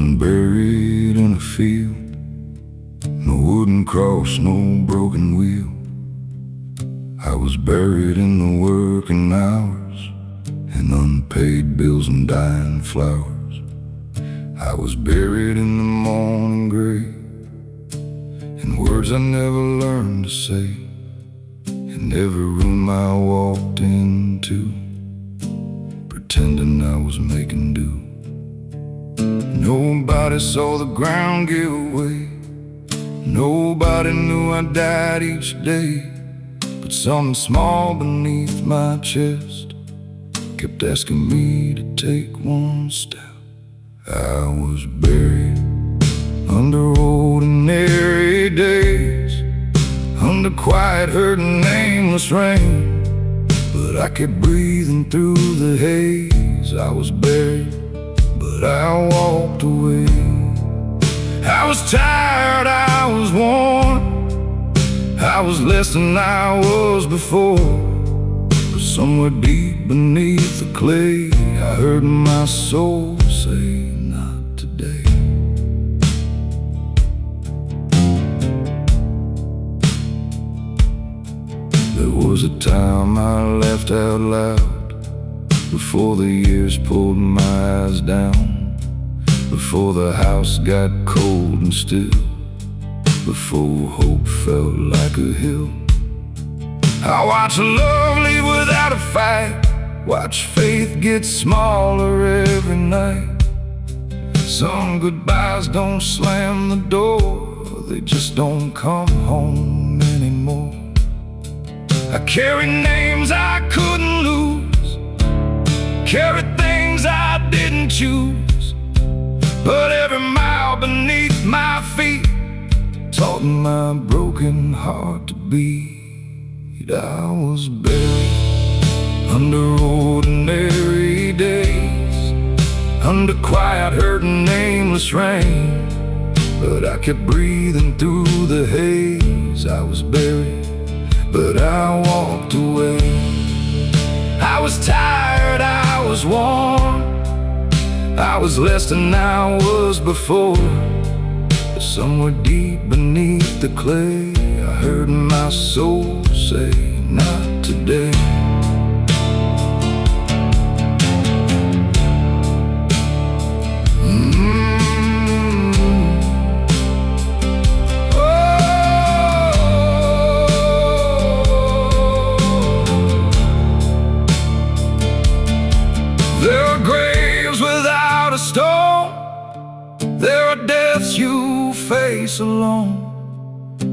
wasn't buried in a field, no wooden cross, no broken wheel. I was buried in the working hours, in unpaid bills and dying flowers. I was buried in the morning grave, in words I never learned to say, in every room I walked into, pretending I was making do. Nobody saw the ground give way, nobody knew I died each day. But something small beneath my chest kept asking me to take one step. I was buried under ordinary days, under quiet, hurting, nameless rain. But I kept breathing through the haze. I was buried, but I walked away. I was tired, I was worn, I was less than I was before. But somewhere deep beneath the clay, I heard my soul say, not today. There was a time I laughed out loud, before the years pulled my eyes down, before the house got cold and still, before hope felt like a hill. I watched love leave without a fight, watch faith get smaller every night. Some goodbyes don't slam the door, they just don't come home anymore. I carry names I couldn't lose, carry things I didn't choose, but every mile beneath my feet taught my broken heart to beat. I was buried under ordinary days, under quiet, hurting, nameless rain. But I kept breathing through the haze. I was buried, but I walked away. I was tired, I was worn, I was less than I was before. Somewhere deep beneath the clay, I heard my soul say, not today. There are graves without a stone, there are deaths you face alone.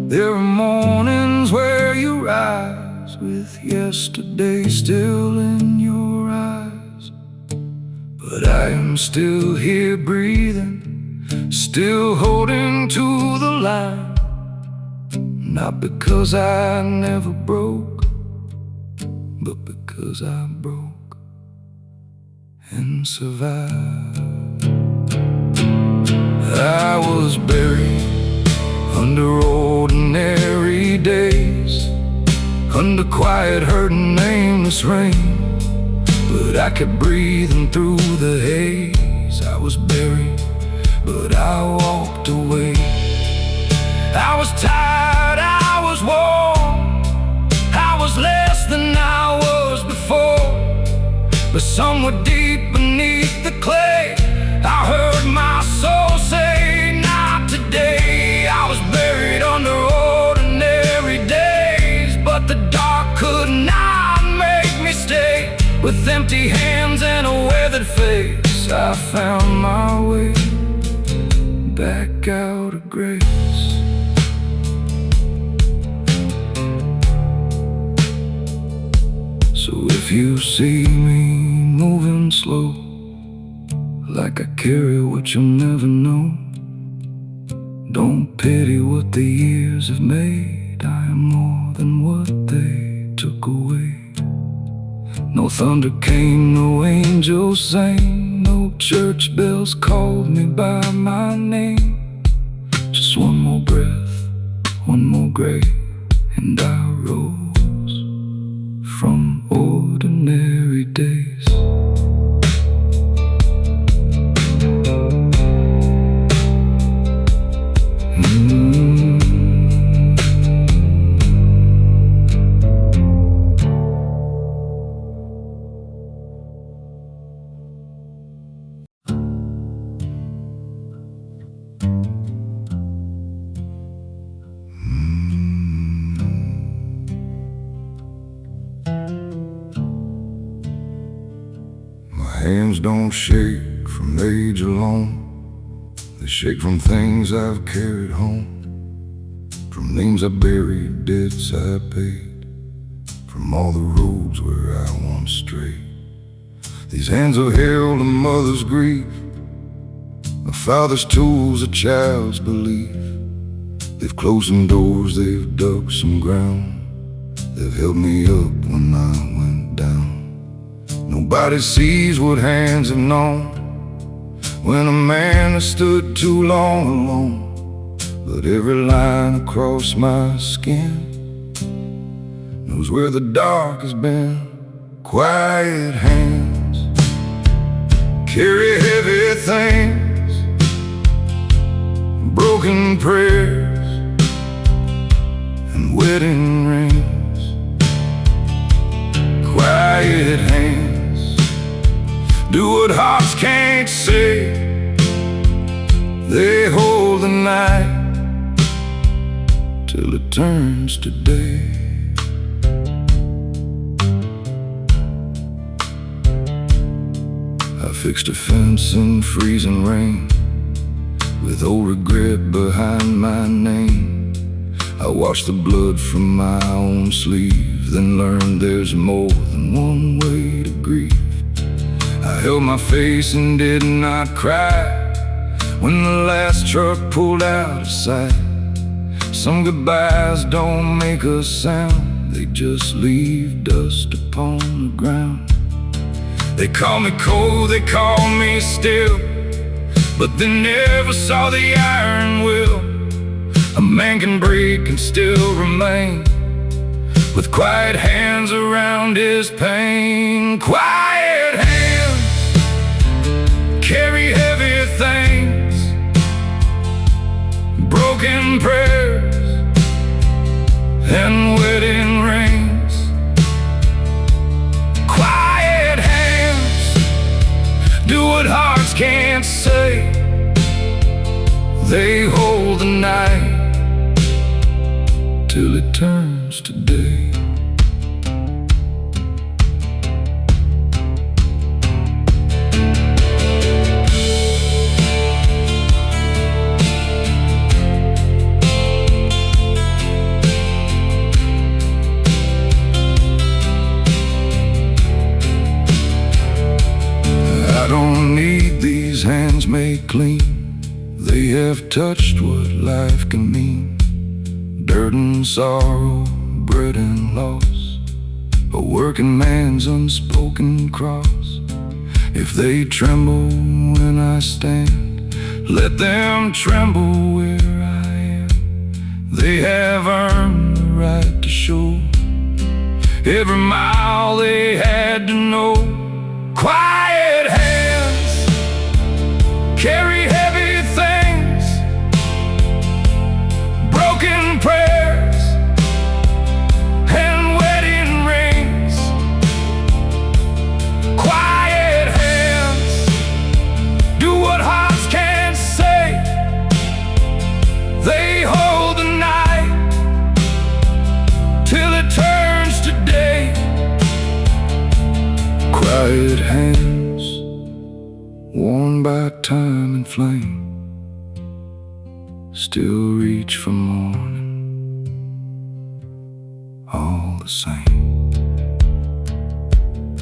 There are mornings where you rise with yesterday still in your eyes. But I am still here breathing, still holding to the line. Not because I never broke, but because I broke and survived. I was buried under ordinary days, under quiet, hurting, nameless rain. But I kept breathing through the haze. I was buried, but I walked away. I was tired, I was worn, I was less than I was before. But somewhere deep beneath the clay, I heard my soul say, not today. I was buried under ordinary days, but the dark could not make me stay. With empty hands and a weathered face, I found my way back out of grace. So if you see me moving slow, like I carry what you'll never know, don't pity what the years have made. I am more than what they took away. No thunder came, no angels sang, no church bells called me by my name. Just one more breath, one more grave, and I rose from ordinary days. don't shake from age alone. They shake from things I've carried home, from names I buried, debts I paid, from all the roads where I once strayed. These hands have held a mother's grief, a father's tools, a child's belief. They've closed some doors, they've dug some ground. They've held me up when I went down. Nobody sees what hands have known when a man has stood too long alone. But every line across my skin knows where the dark has been. Quiet hands carry heavy things, broken prayers and wedding rings. Quiet hands do what hearts can't say. They hold the night till it turns to day. I fixed a fence in freezing rain with old regret behind my name. I washed the blood from my own sleeve, then learned there's more than one way to grieve. I held my face and did not cry when the last truck pulled out of sight. Some goodbyes don't make a sound, they just leave dust upon the ground. They call me cold, they call me still, but they never saw the iron will. A man can break and still remain with quiet hands around his pain. Quiet hands carry heavy things, broken prayers and wedding rings. Quiet hands do what hearts can't say. They hold the night till it turns to day. I don't need these hands made clean. They have touched what life can mean. Dirt and sorrow, bread and loss, a working man's unspoken cross. If they tremble when I stand, let them tremble where I am. They have earned the right to show every mile they had to know. Quiet hands carry heavy things, broken prayers and wedding rings. Quiet hands do what hearts can't say. They hold the night till it turns to day. Quiet hands worn by time and flame still reach for morning, all the same.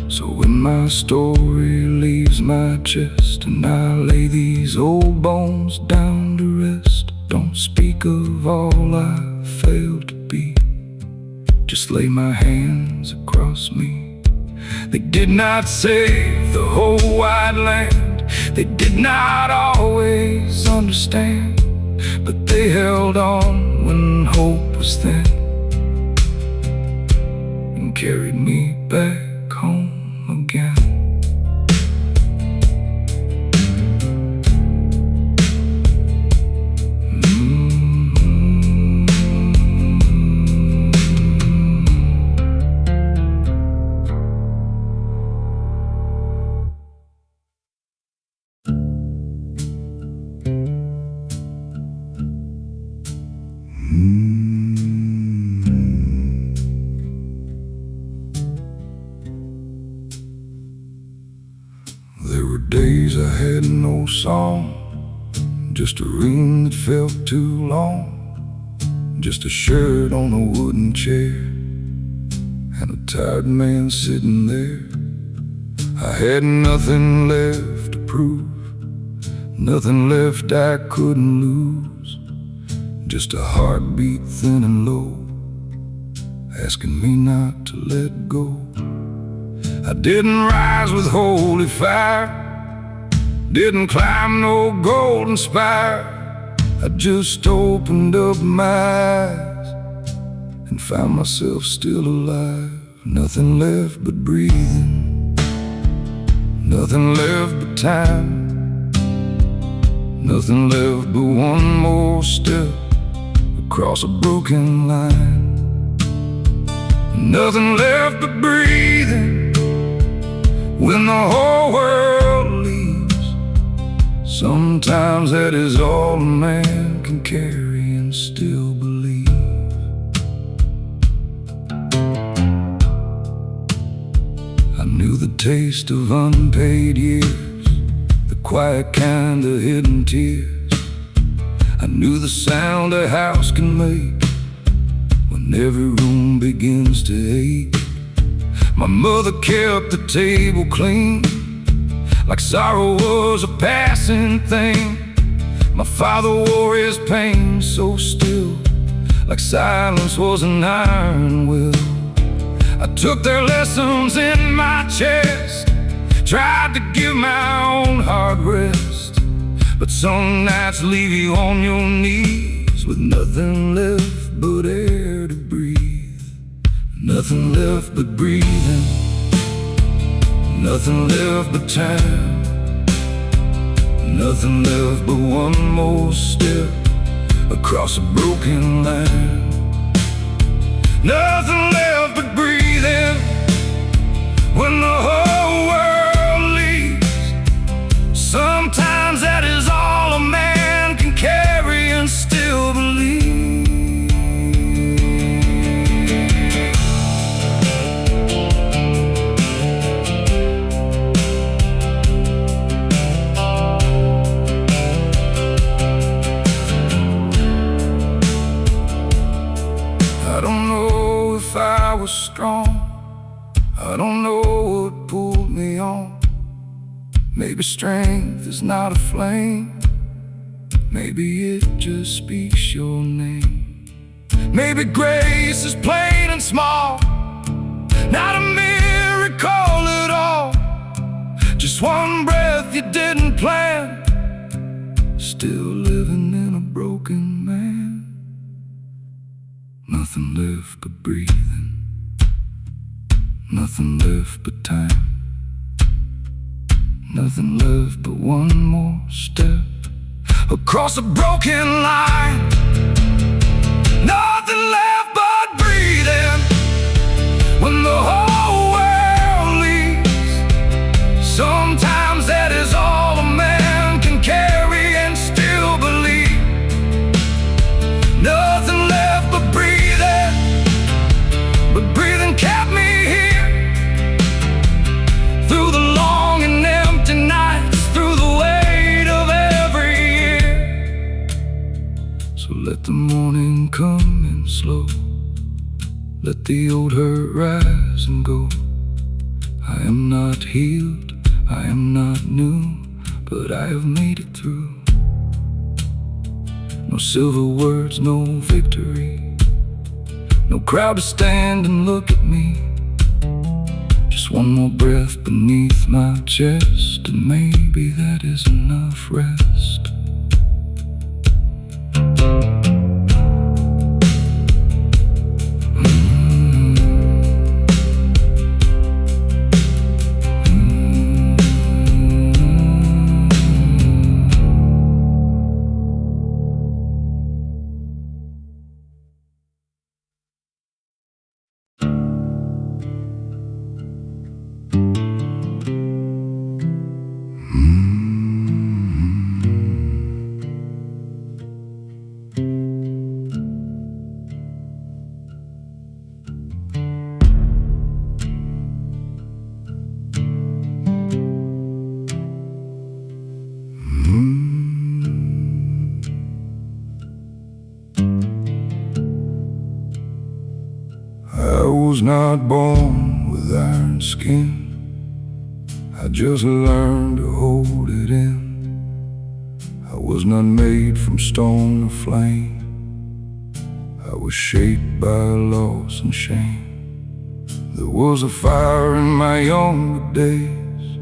So when my story leaves my chest and I lay these old bones down to rest, don't speak of all I failed to be, just lay my hands across me. They did not save the whole wide land, they did not always understand, but they held on when hope was thin and carried me back home again. just a ring that felt too long, just a shirt on a wooden chair, and a tired man sitting there. I had nothing left to prove, nothing left I couldn't lose, just a heartbeat thin and low, asking me not to let go. I didn't rise with holy fire, didn't climb no golden spire. I just opened up my eyes and found myself still alive. Nothing left but breathing, nothing left but time, nothing left but one more step across a broken line. Nothing left but breathing when the whole world leaves. Sometimes that is all a man can carry and still believe. I knew the taste of unpaid years, the quiet kind of hidden tears. I knew the sound a house can make when every room begins to ache. My mother kept the table clean, like sorrow was a passing thing. My father wore his pain so still, like silence was an iron will. I took their lessons in my chest, tried to give my own heart rest, but some nights leave you on your knees with nothing left but air to breathe. Nothing left but breathing, nothing left but time, nothing left but one more step across a broken line. Nothing left but breathing when the whole world leaves. Sometimes that is all a man can carry and still believe. I don't know if I was strong, I don't know what pulled me on. Maybe strength is not a flame, maybe it just speaks your name. Maybe grace is plain and small, not a miracle at all. Just one breath you didn't plan, still living in a broken man. Nothing left but breathing, nothing left but time, nothing left but one more step across a broken line. Nothing left but breathing when the whole world leaves. Sometimes that is all a man can carry and still believe. Nothing left but breathing, but breathing kept me here through the long and empty nights, through the weight of every year. So let the morning come in slow, let the old hurt rise and go. I am not healed, I am not new, but I have made it through. No silver words, no victory, no crowd to stand and look at me. Just one more breath beneath my chest, and maybe that is enough rest. was not born with iron skin. I just learned to hold it in. I was not made from stone or flame. I was shaped by loss and shame. There was a fire in my younger days,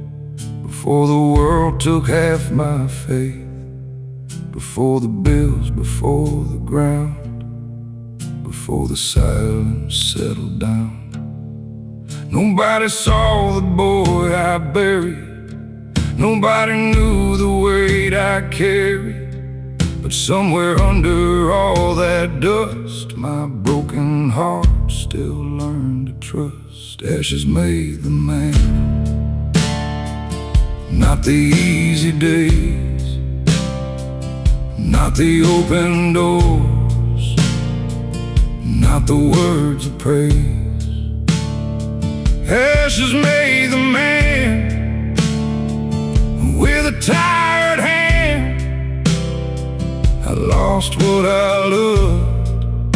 before the world took half my faith, before the bills, before the ground, before the silence settled down. Nobody saw the boy I buried. Nobody knew the weight I carried. But somewhere under all that dust, my broken heart still learned to trust. Ashes made the man. Not the easy days, not the open doors, not the words of praise. Ashes made the man with a tired hand. I lost what I loved,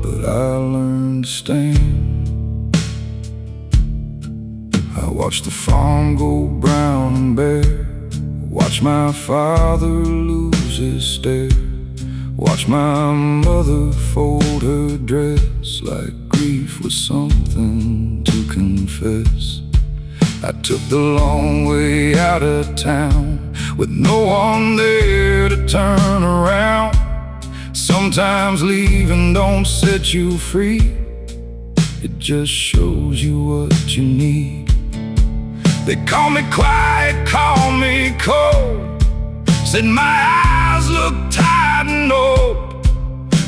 but I learned to stand. I watched the farm go brown and bare, watched my father lose his stare, watched my mother fold her dress like grief was something to confess. I took the long way out of town with no one there to turn around. Sometimes leaving don't set you free, it just shows you what you need. They call me quiet, call me cold, said my eyes look tired and old.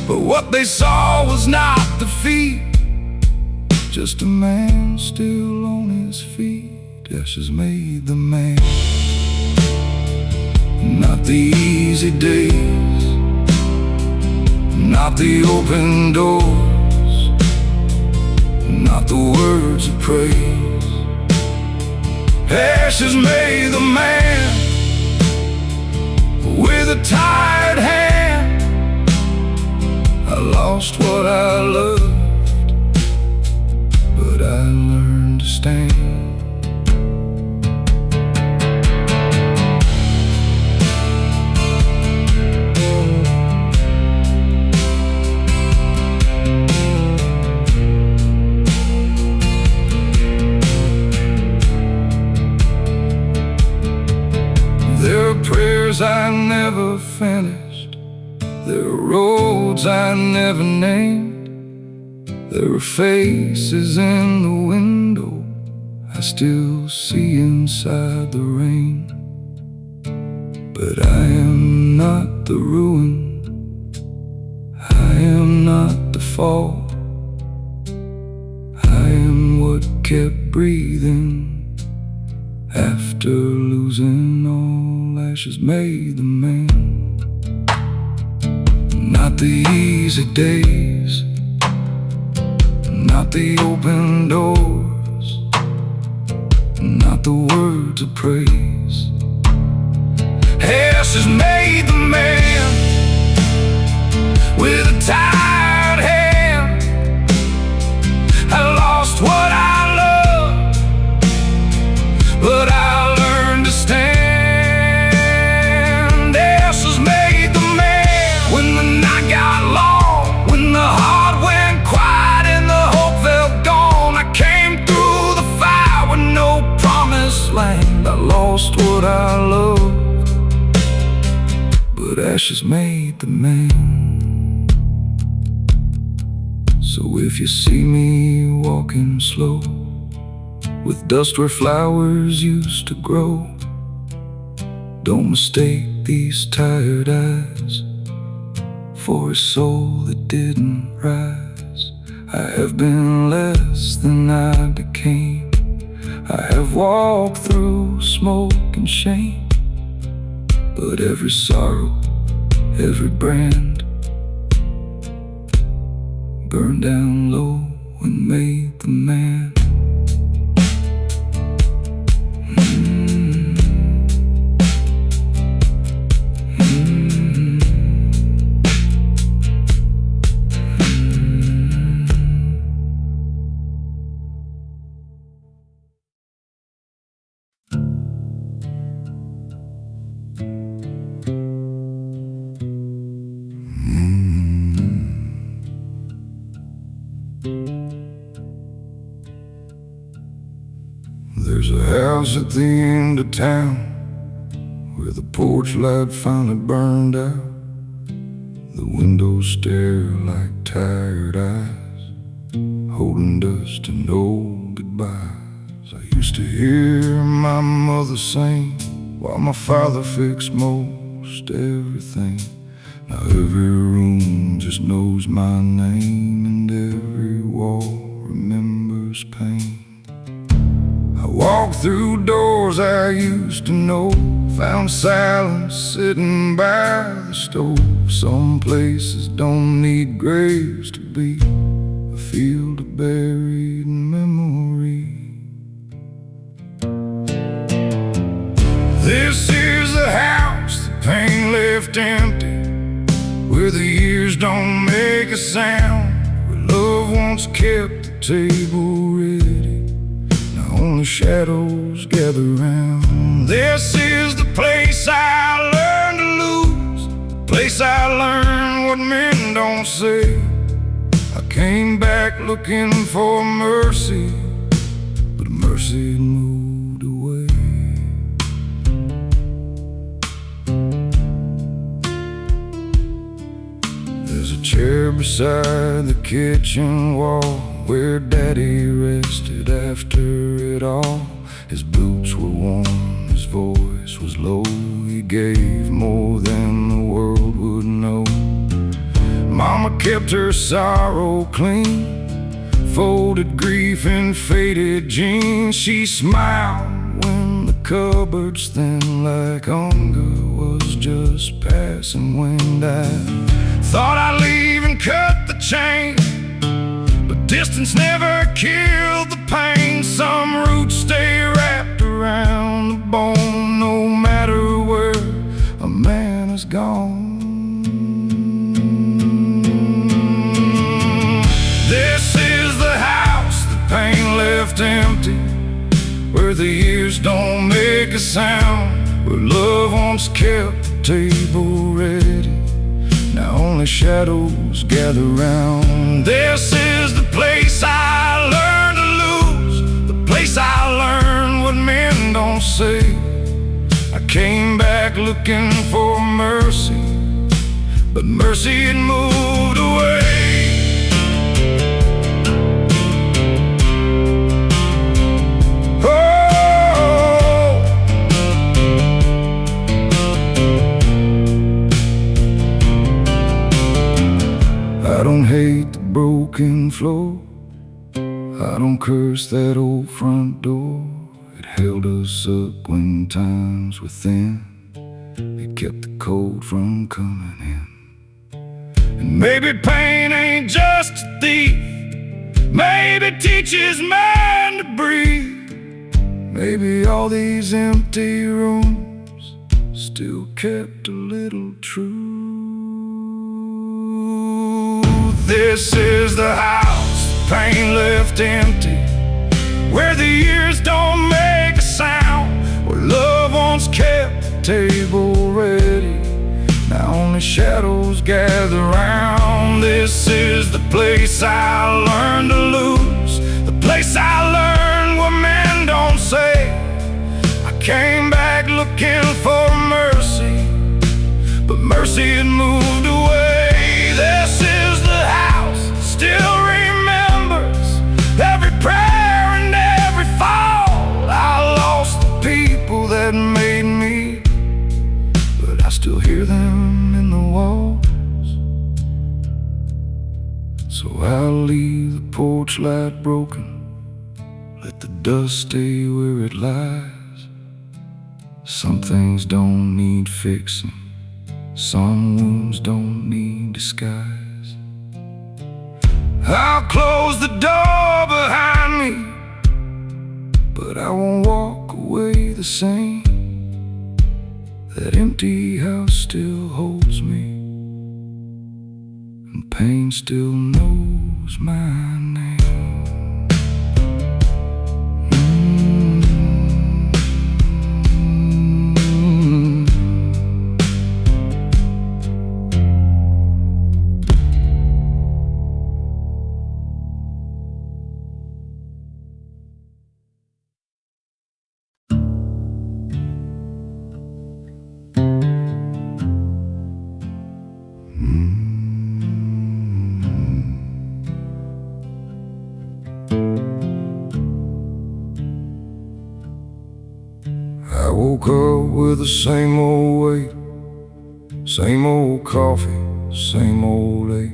But what they saw was not defeat, just a man still on his feet. Ashes made the man. Not the easy days, not the open doors, not the words of praise. Ashes made the man with a tired hand. I lost what I loved, but I learned to stand. There are prayers I never finished, there are roads I never named, there are faces in the window I still see inside the rain. But I am not the ruin, I am not the fall, I am what kept breathing after losing all. Ashes made the man. Not the easy days, not the open doors, not the words of praise. Ashes made the man with a tired hand. I lost what I loved, but I learned to stand. I lost what I loved, but ashes made the man. So if you see me walking slow, with dust where flowers used to grow, don't mistake these tired eyes for a soul that didn't rise. I have been less than I became, I have walked through smoke and shame, but every sorrow, every brand burned down low and made the man. house at the end of town, where the porch light finally burned out. The windows stare like tired eyes, holding dust and old goodbyes. I used to hear my mother sing while my father fixed most everything. Now every room just knows my name, and every wall remembers pain. I walked through doors I used to know, found silence sitting by the stove. Some places don't need graves to be a field of buried memory. This is the house the pain left empty, where the years don't make a sound, where love once kept the table ready. Now only shadows gather round. This is the place I learned to lose, the place I learned what men don't say. I came back looking for mercy, but mercy had moved away. There's a chair beside the kitchen wall where Daddy rested after it all. His boots were warm, his voice was low. He gave more than the world would know. Mama kept her sorrow clean, folded grief in faded jeans. She smiled when the cupboards thin like hunger was just passing wind. I thought I'd leave and cut the chain, but distance never killed the pain. Some roots stay wrapped around the bone, no matter where a man has gone. This is the house the pain left empty, where the years don't make a sound, where love once kept the table ready. Now only shadows gather round. This is the place I learned to lose, the place I learned what men don't say. I came back looking for mercy, but mercy had moved away. I don't hate the broken floor, I don't curse that old front door. It held us up when times were thin, it kept the cold from coming in. And maybe pain ain't just a thief, maybe it teaches man to breathe. Maybe all these empty rooms still kept a little truth. This is the house pain left empty, where the years don't make a sound, where love once kept the table ready. Now only shadows gather round. This is the place I learned to lose, the place I learned what men don't say. I came back looking for mercy, but mercy had moved away. This is the house still remembers every prayer and every fall. I lost the people that made me, but I still hear them in the walls. So I'll leave the porch light broken, let the dust stay where it lies. Some things don't need fixing, some wounds don't need disguise. I'll close the door behind me, but I won't walk away the same. That empty house still holds me, and pain still knows my name. the same old way, same old coffee, same old ache,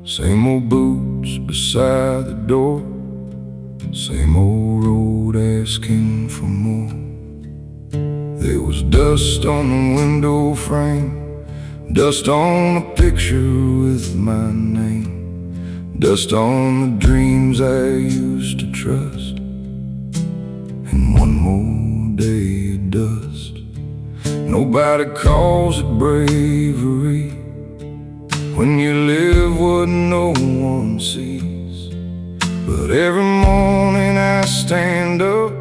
same old boots beside the door, same old road asking for more. There was dust on the window frame, dust on a picture with my name, dust on the dreams I used to trust, and one more day of dust. Nobody calls it bravery when you live what no one sees. But every morning I stand up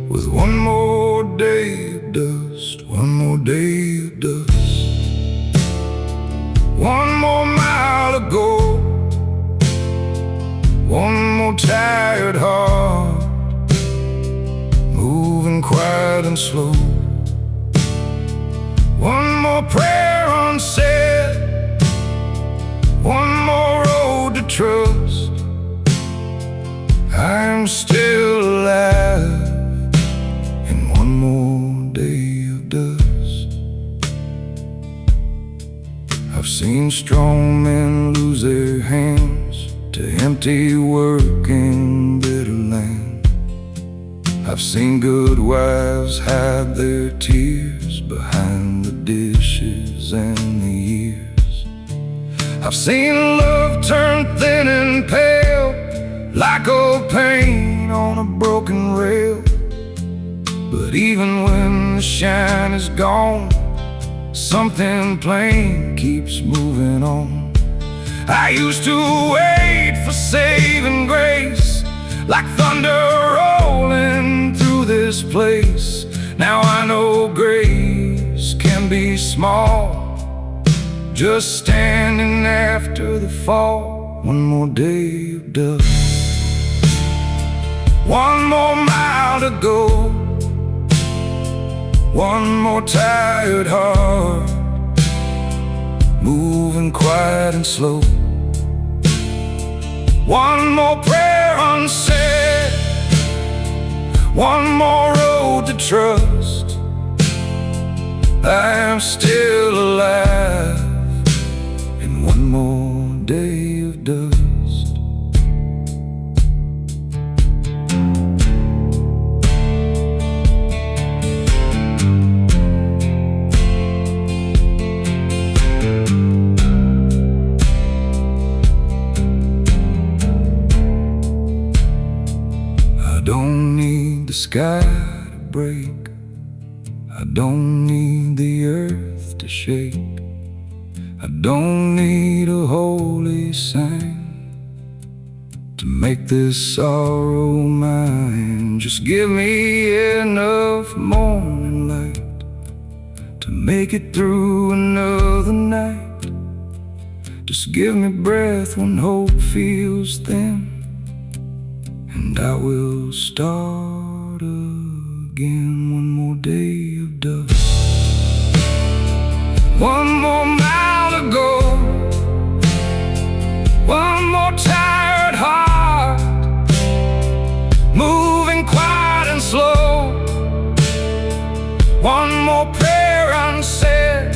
with one more day of dust, one more day of dust. One more mile to go, one more tired heart, moving quiet and slow. One more prayer unsaid, one more road to trust. I'm still alive in one more day of dust. I've seen strong men lose their hands to empty work in bitter land. I've seen good wives hide their tears behind the dishes and the years. I've seen love turn thin and pale like old paint on a broken rail. But even when the shine is gone, something plain keeps moving on. I used to wait for saving grace, like thunder rolling through this place. Now I know grace can be small, just standing after the fall. One more day of dust, one more mile to go, one more tired heart, moving quiet and slow. One more prayer unsaid, one more road to trust. I am still alive in one more day of dust. I don't need the sky to break, I don't need the earth to shake, I don't need a holy sign to make this sorrow mine. Just give me enough morning light to make it through another night. Just give me breath when hope feels thin, and I will start again. One more day of dust, one more mile to go, one more tired heart, moving quiet and slow. One more prayer unsaid,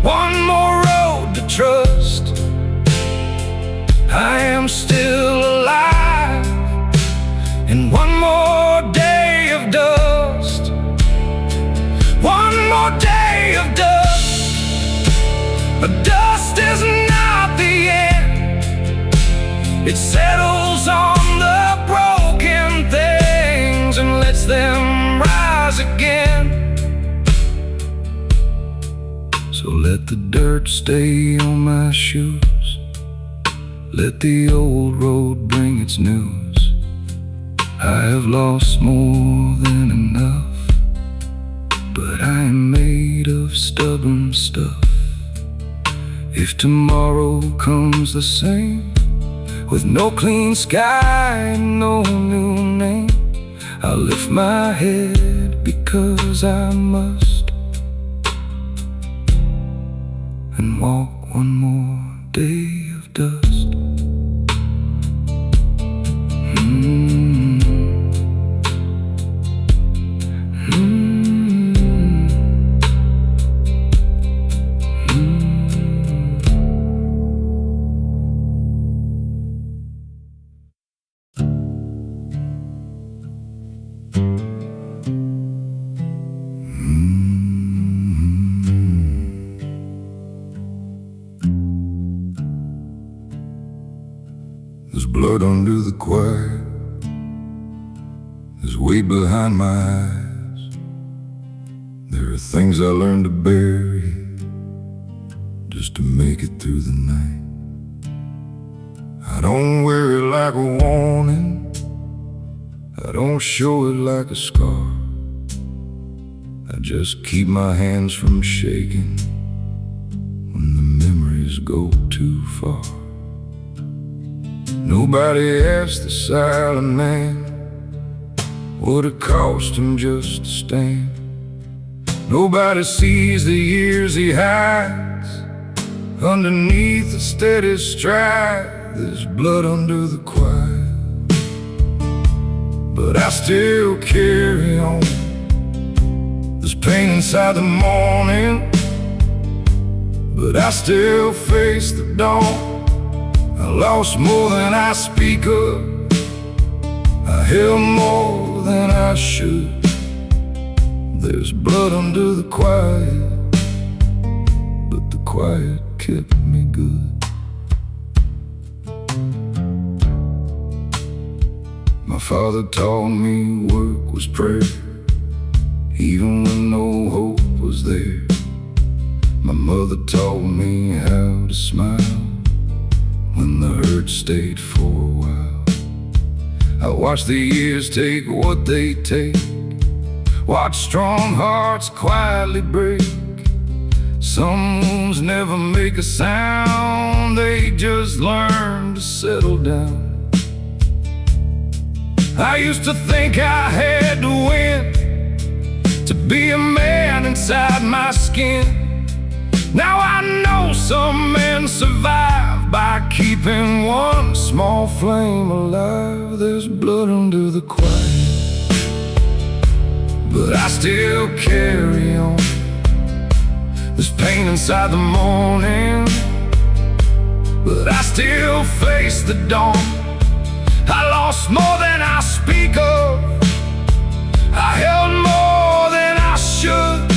one more road to trust. I am still alive in one more day of dust, one more day of dust. But dust is not the end, it settles on the broken things and lets them rise again. So let the dirt stay on my shoes, let the old road bring its news. I have lost more than enough, but I am made of stubborn stuff. If tomorrow comes the same, with no clean sky and no new name, I'll lift my head because I must, and walk one more day of dust. blood under the quiet. There's weight behind my eyes. There are things I learned to bury just to make it through the night. I don't wear it like a warning, I don't show it like a scar. I just keep my hands from shaking when the memories go too far. Nobody asked the silent man what it cost him just to stand. Nobody sees the years he hides underneath a steady stride. There's blood under the quiet, but I still carry on. There's pain inside the morning, but I still face the dawn. I lost more than I speak of, I held more than I should. There's blood under the quiet, but the quiet kept me good. My father taught me work was prayer, even when no hope was there. My mother taught me how to smile when the hurt stayed for a while. I watched the years take what they take, watch strong hearts quietly break. Some wounds never make a sound, they just learn to settle down. I used to think I had to win to be a man inside my skin. Now I know some men survive by keeping one small flame alive. There's blood under the quiet, but I still carry on. There's pain inside the morning, but I still face the dawn. I lost more than I speak of, I held more than I should.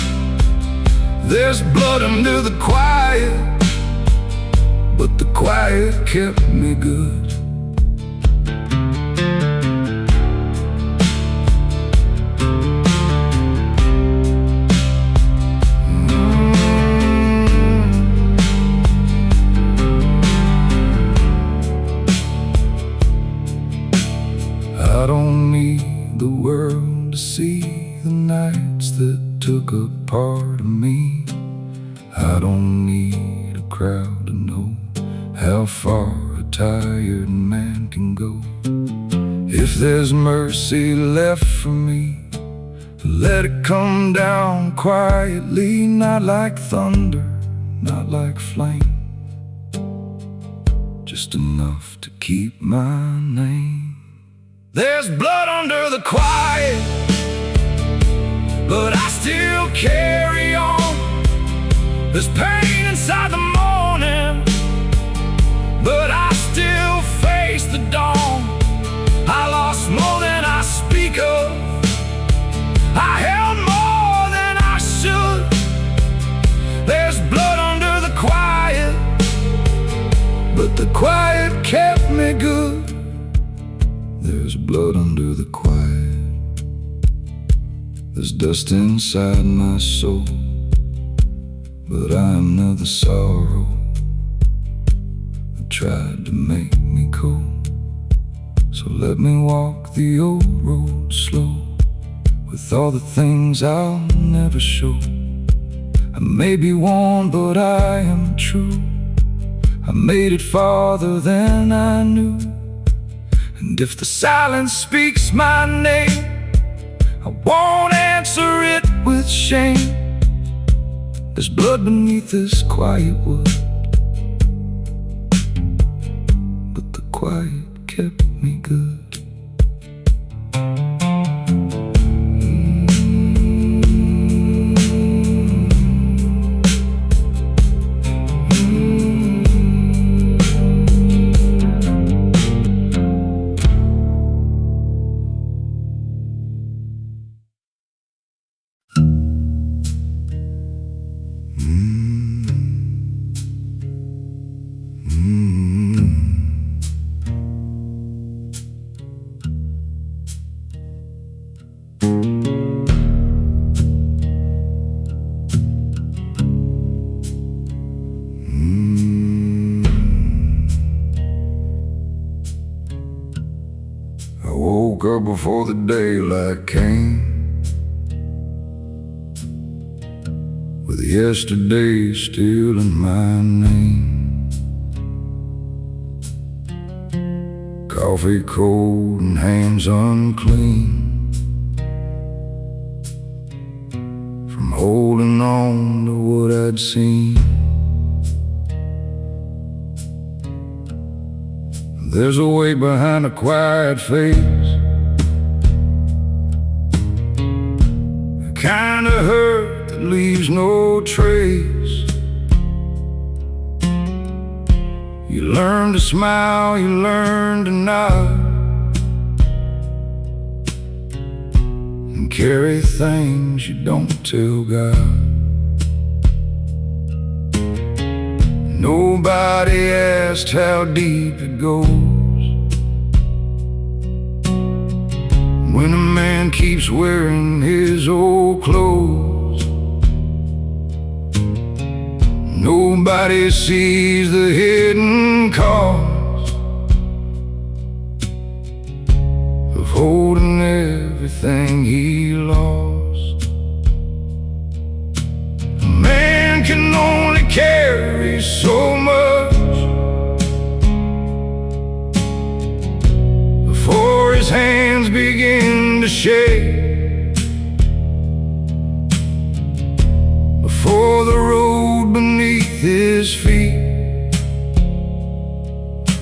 There's blood under the quiet, but the quiet kept me good. I don't need the world to see the nights that took a part of me. I don't need a crowd to know how far a tired man can go. If there's mercy left for me, let it come down quietly, not like thunder, not like flame, just enough to keep my name. There's blood under the quiet, but I still carry on. There's pain inside the morning, but I still face the dawn. I lost more than I speak of, I held more than I should. There's blood under the quiet, but the quiet kept me good. There's blood under the quiet, there's dust inside my soul, but I am not the sorrow that tried to make me cold. So let me walk the old road slow, with all the things I'll never show. I may be worn, but I am true. I made it farther than I knew. And if the silence speaks my name, I won't answer it with shame. There's blood beneath this quiet wood, but the quiet kept me good. up before the daylight came, with yesterday still in my name. Coffee cold and hands unclean from holding on to what I'd seen. There's a way behind a quiet face, a kind of hurt that leaves no trace. You learn to smile, you learn to nod, and carry things you don't tell God. Nobody asked how deep it goes when a man keeps wearing his old clothes. Nobody sees the hidden cost of holding everything he lost. A man can only carry so much before his hands begin to shake, before the road beneath his feet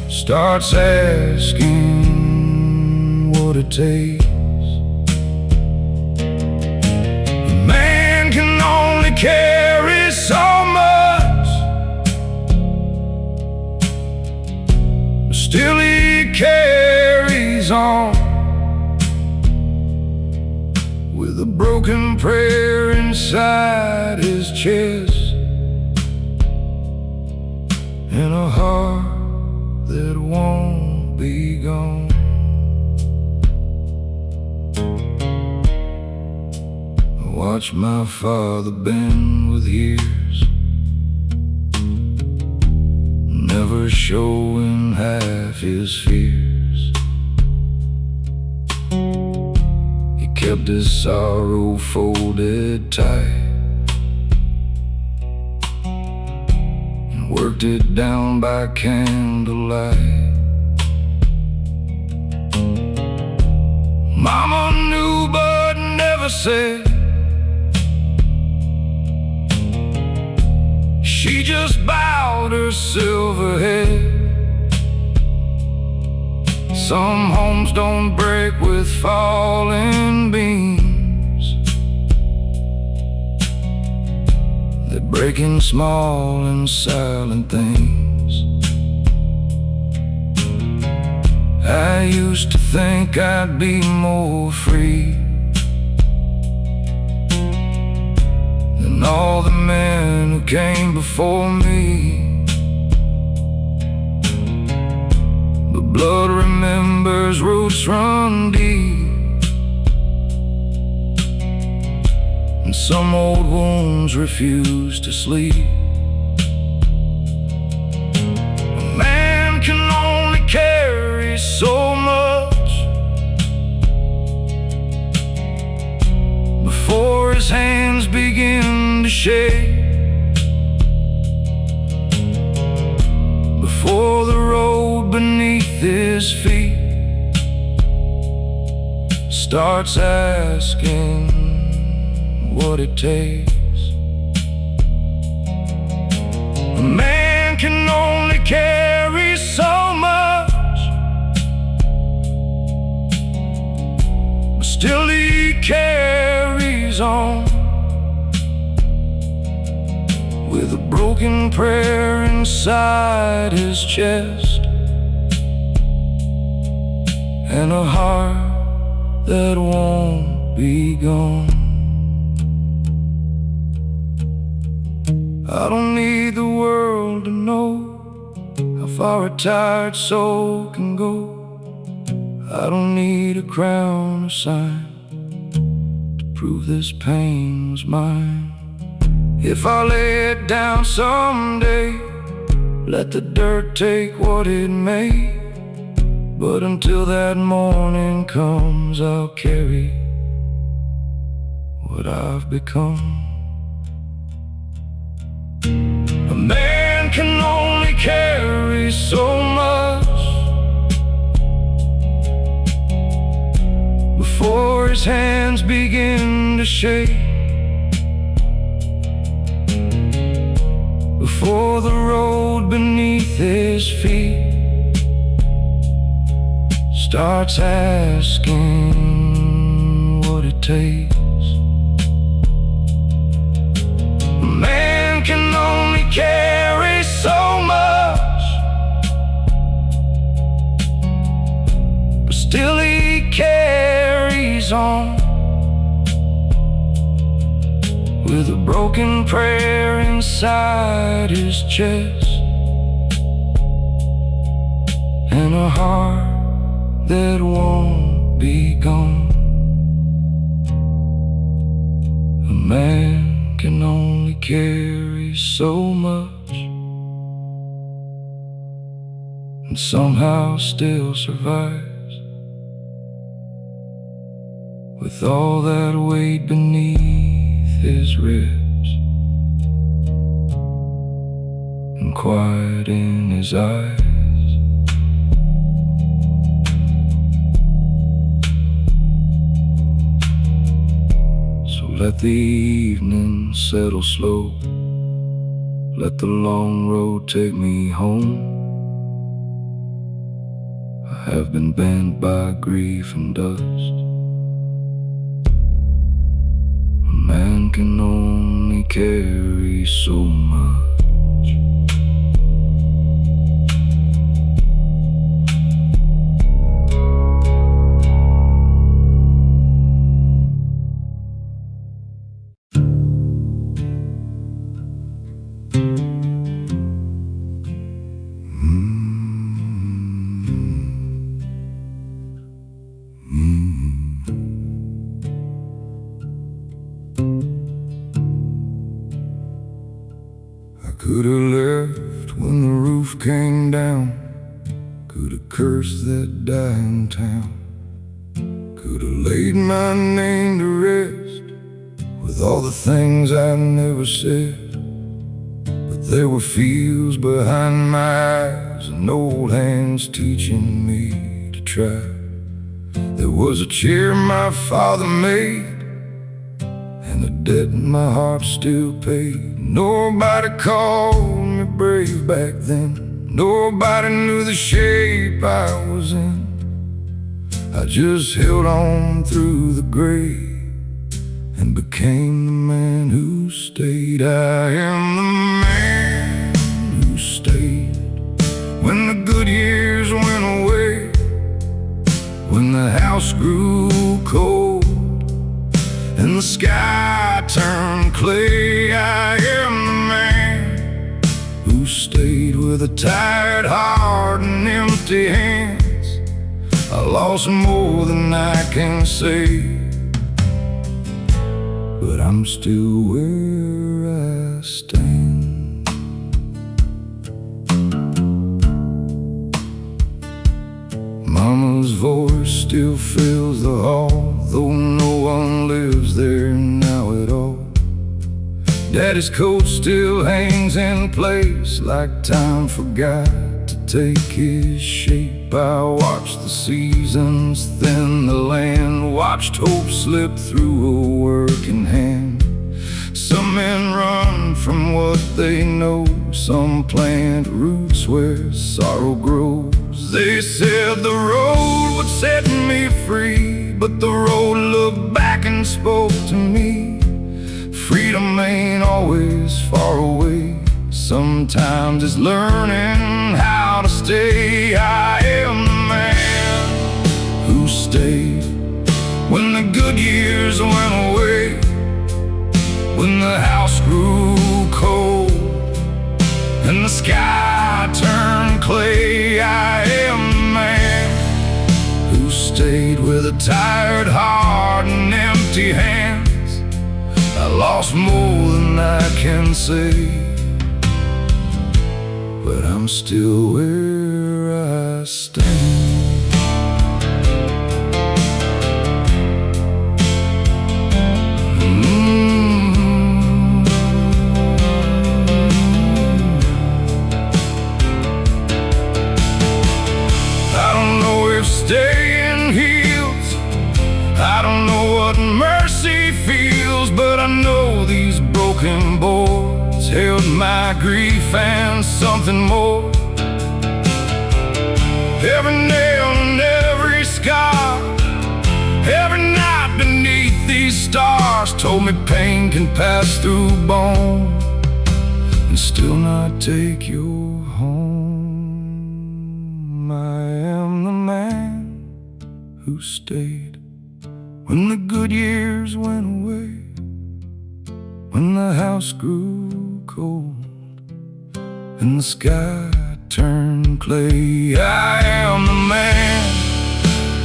starts asking what it takes. A man can only carry so much, but still he carries on with a broken prayer inside his chest, and a heart that won't be gone. I watched my father bend with years, never showing half his fears. He kept his sorrow folded tight, worked it down by candlelight. Mama knew but never said. She just bowed her silver head. Some homes don't break with falling beams, they're breaking small and silent things. I used to think I'd be more free than all the men who came before me. But blood remembers, roots run deep, and some old wounds refuse to sleep. A man can only carry so much before his hands begin to shake, before the road beneath his feet starts asking what it takes. A man can only carry so much, but still he carries on with a broken prayer inside his chest, and a heart that won't be gone. I don't need the world to know how far a tired soul can go. I don't need a crown or sign to prove this pain was mine. If I lay it down someday, let the dirt take what it may. But until that morning comes, I'll carry what I've become. A man can only carry so much before his hands begin to shake, before the road beneath his feet starts asking what it takes. A man can only carry so much, but still he carries on with a broken prayer inside his chest and a heart that won't be gone. A man can only carry so much and somehow still survives with all that weight beneath his ribs and quiet in his eyes. Let the evening settle slow, let the long road take me home. I have been bent by grief and dust. A man can only carry so much. Could have left when the roof came down, could have cursed that dying town, could have laid my name to rest with all the things I never said. But there were fields behind my eyes and old hands teaching me to try. There was a chair my father made and a debt my heart still paid. Nobody called me brave back then, nobody knew the shape I was in. I just held on through the grave and became the man who stayed. I am the man who stayed when the good years went away, when the house grew cold and the sky turned clay. I am the man who stayed with a tired heart and empty hands. I lost more than I can say, but I'm still where I stand. Mama's voice still fills the hall, though no one lives there now at all. Daddy's coat still hangs in place like time forgot to take his shape. I watched the seasons thin the land, watched hope slip through a working hand. Some men run from what they know, some plant roots where sorrow grows. They said the road would set me free, but the road looked back and spoke to me. Freedom ain't always far away, sometimes it's learning how to stay. I am the man who stayed when the good years went away, when the house grew cold and the sky turned clay. I am the man who stayed with a tired heart and empty hands. I lost more than I can say, but I'm still where I stand. broken boards held my grief and something more. Every nail and every scar, every night beneath these stars told me pain can pass through bone and still not take you home. I am the man who stayed when the good years went away, when the house grew cold and the sky turned clay. I am the man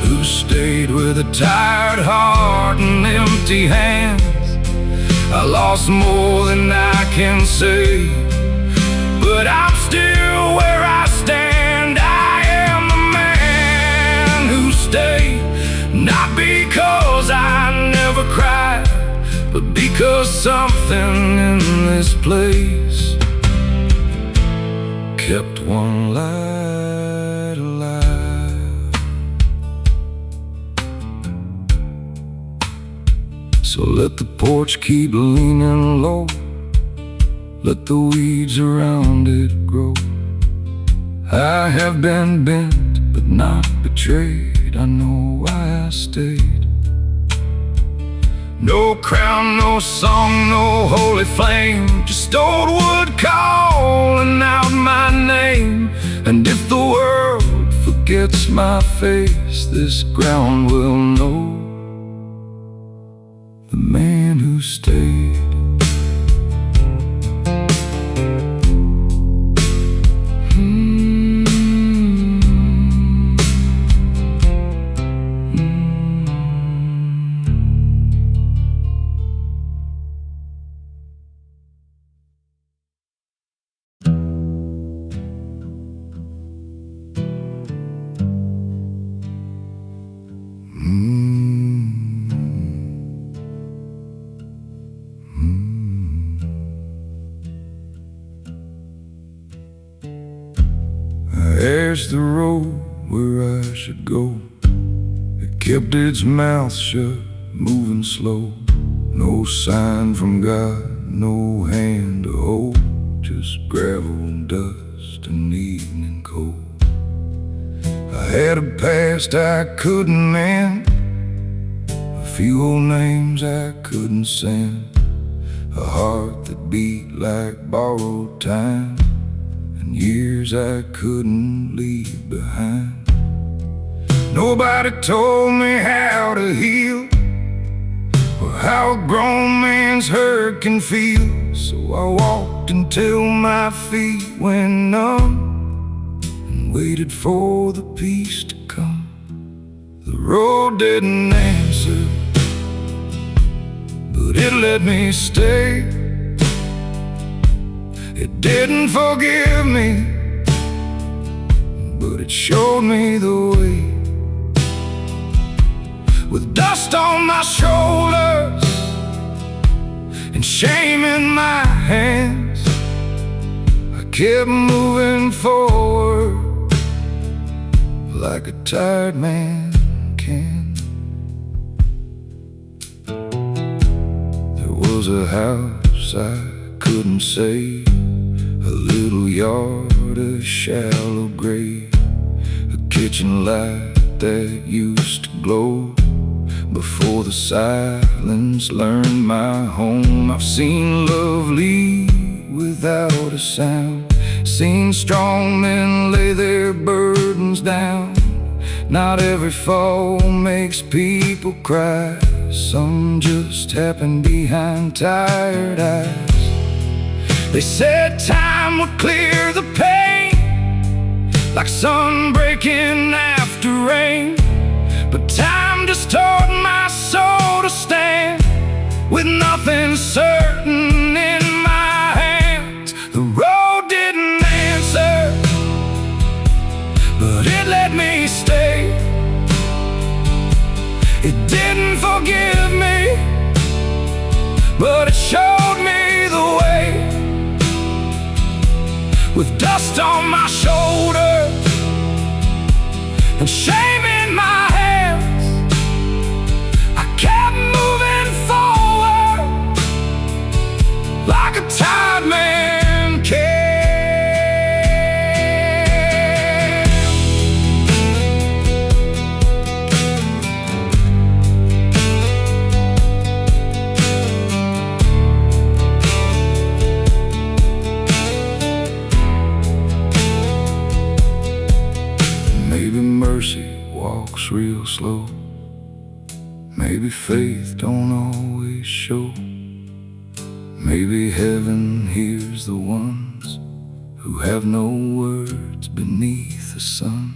who stayed with a tired heart and empty hands. I lost more than I can say, but I'm still where I stand. I am the man who stayed, not because I never cried, but because something in this place kept one light alive. So let the porch keep leaning low, let the weeds around it grow. I have been bent but not betrayed, I know why I stayed. No crown, no song, no holy flame, just old wood calling out my name. And if the world forgets my face, this ground will know the man who stayed. I asked the road where I should go. It kept its mouth shut, moving slow. No sign from God, no hand to hold, just gravel, dust, and evening cold. I had a past I couldn't mend, a few old names I couldn't send, a heart that beat like borrowed time, and years I couldn't leave behind. Nobody told me how to heal, or how a grown man's hurt can feel. So I walked until my feet went numb and waited for the peace to come. The road didn't answer, but it let me stay. It didn't forgive me, but it showed me the way. With dust on my shoulders and shame in my hands, I kept moving forward like a tired man can. There was a house I couldn't save, a little yard, a shallow grave, a kitchen light that used to glow before the silence learned my home. I've seen love leave without a sound, seen strong men lay their burdens down. Not every fall makes people cry, some just happen behind tired eyes. They said time would clear the pain, like sun breaking after rain. But time just taught my soul to stand with nothing certain in my hands. The road didn't answer, but it let me stay. It didn't forgive me, but it showed me the way. With dust on my shoulders and shame in my hands, I kept moving forward slow. Maybe faith don't always show. Maybe heaven hears the ones who have no words beneath the sun.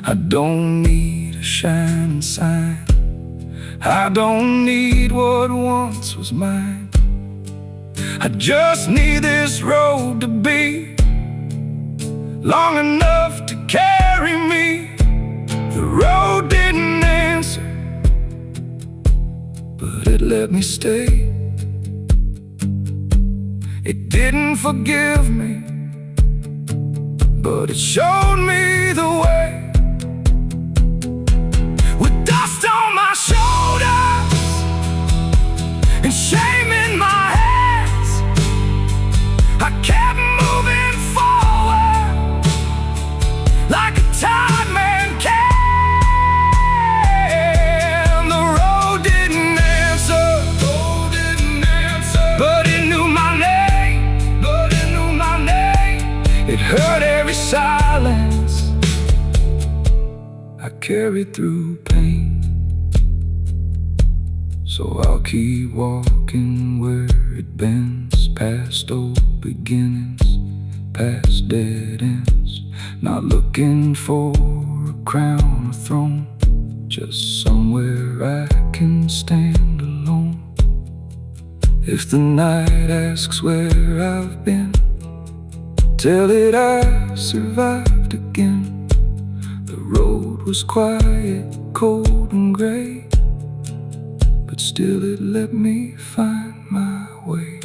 I don't need a shining sign. I don't need what once was mine. I just need this road to be long enough to carry me. The road didn't answer, but it let me stay. It didn't forgive me, but it showed me the way. With dust on my shoulders and shame in my hands, I kept moving forward like a tired man can. The road didn't answer, but it knew my name. It heard every silence I carried through pain. So I'll keep walking where it bends, past old beginnings, past dead ends. Not looking for a crown or throne, just somewhere I can stand alone. If the night asks where I've been, tell it I survived again. The road was quiet, cold and gray, but still it let me find my way.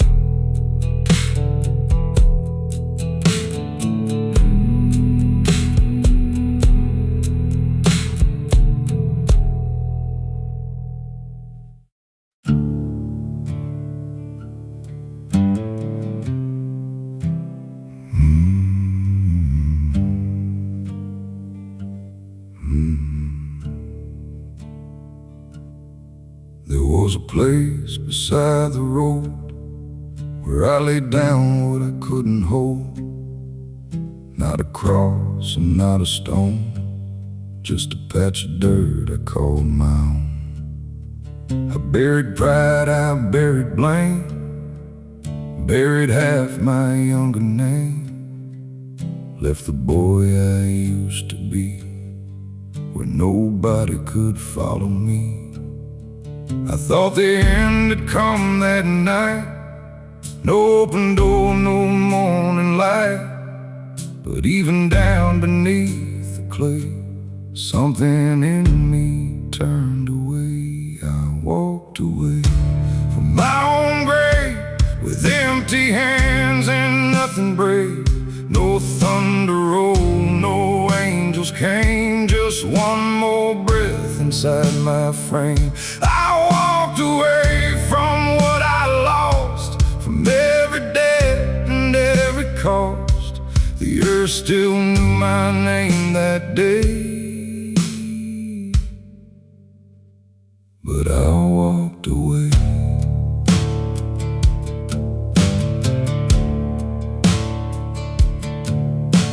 There was a place beside the road where I laid down what I couldn't hold. Not a cross and not a stone, just a patch of dirt I called my own. I buried pride, I buried blame, buried half my younger name. Left the boy I used to be where nobody could follow me. I thought the end had come that night, no open door, no morning light. But even down beneath the clay, something in me turned away. I walked away from my own grave with empty hands and nothing brave. No thunder rolled, no angels came, just one more breath inside my frame. I walked away from what I lost, from every debt and every cost. The earth still knew my name that day, but I walked away.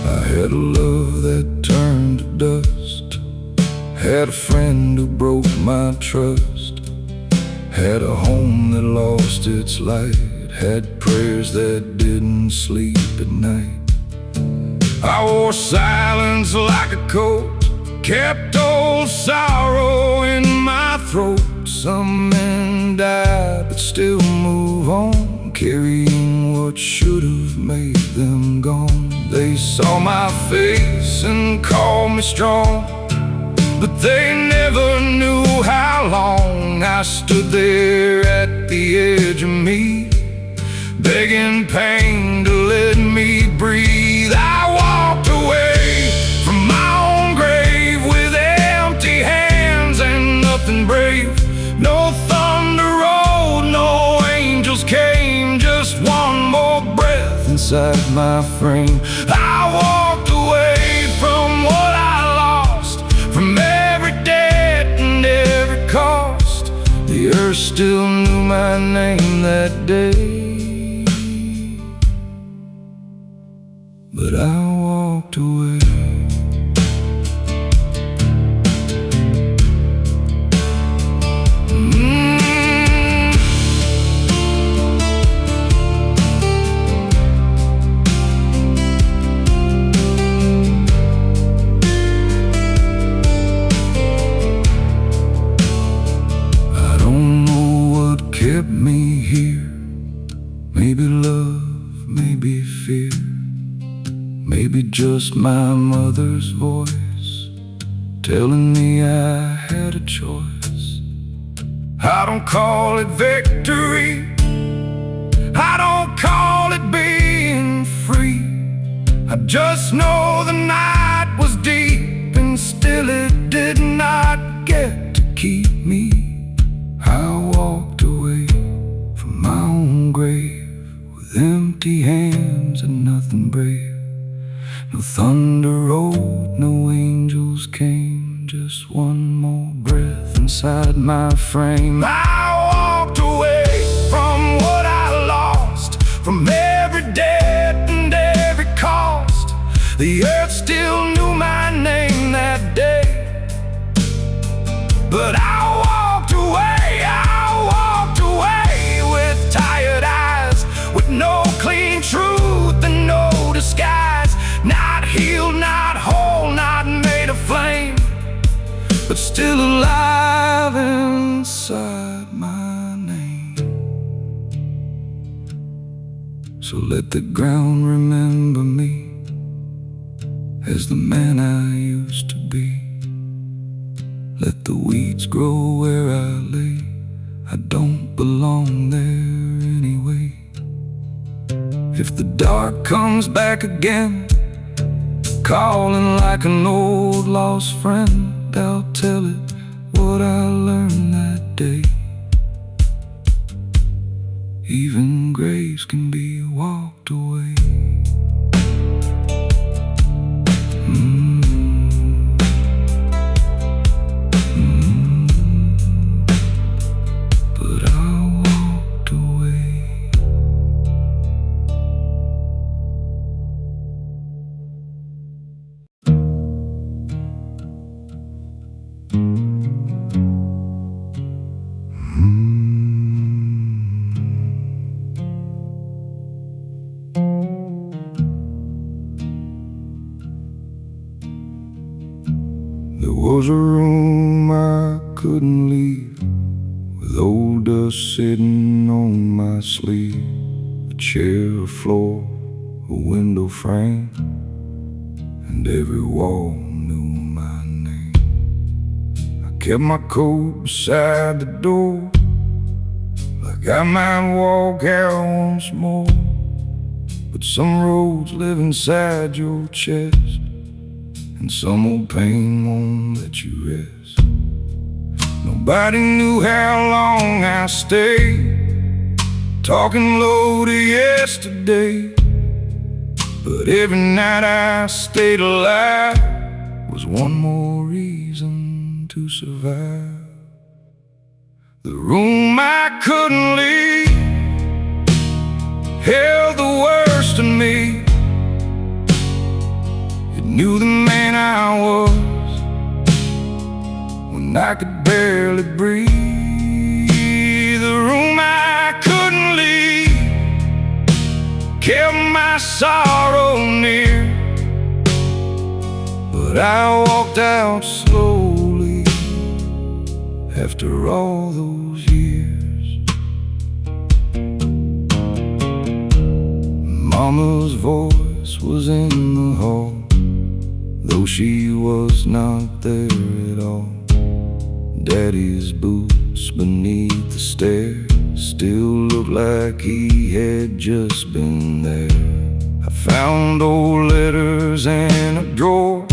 I had a love that turned to dust, had a friend who broke my trust, had a home that lost its light, had prayers that didn't sleep at night. I wore silence like a coat, kept old sorrow in my throat. Some men died but still move on, carrying what should have made them gone. They saw my face and called me strong, but they never knew how long I stood there at the edge of me, begging pain to let me breathe. I walked away from my own grave with empty hands and nothing brave. No thunder rolled, no angels came, just one more breath inside my frame. I walked away from what I lost, from every debt and every cost. The earth still knew my name that day, but I walked away. love, maybe fear, maybe just my mother's voice telling me I had a choice. I don't call it victory, I don't call it being free. I just know the night was deep and still it did not get to keep me. I walked away from my own grave with empty hands and nothing brave. No thunder rolled, no angels came, just one more breath inside my frame. I walked away from what I lost, from every debt and every cost. The earth still knew my name that day, but I walked away with tired eyes, with no clean truth and no disguise. Not healed, not whole, not made of flame, but still alive inside my name. So let the ground remember me as the man I used to be. Let the weeds grow where I lay, I don't belong there anyway. If the dark comes back again, calling like an old lost friend, I'll tell it what I learned that day. Even graves can be walked away. But I walked away. There was a room I couldn't leave, with old dust sitting on my sleeve. A chair, a floor, a window frame, and every wall knew my name. I kept my coat beside the door, like I might walk out once more. But some roads live inside your chest, and some old pain won't let you rest. Nobody knew how long I stayed, talking low to yesterday. But every night I stayed alive was one more reason to survive. The room I couldn't leave held the worst of me. It knew the man I was when I could barely breathe. The room I couldn't leave kept my sorrow near, but I walked out slowly after all those years. Mama's voice was in the hall, though she was not there at all. Daddy's boots beneath the stairs still looked like he had just been there. I found old letters in a drawer,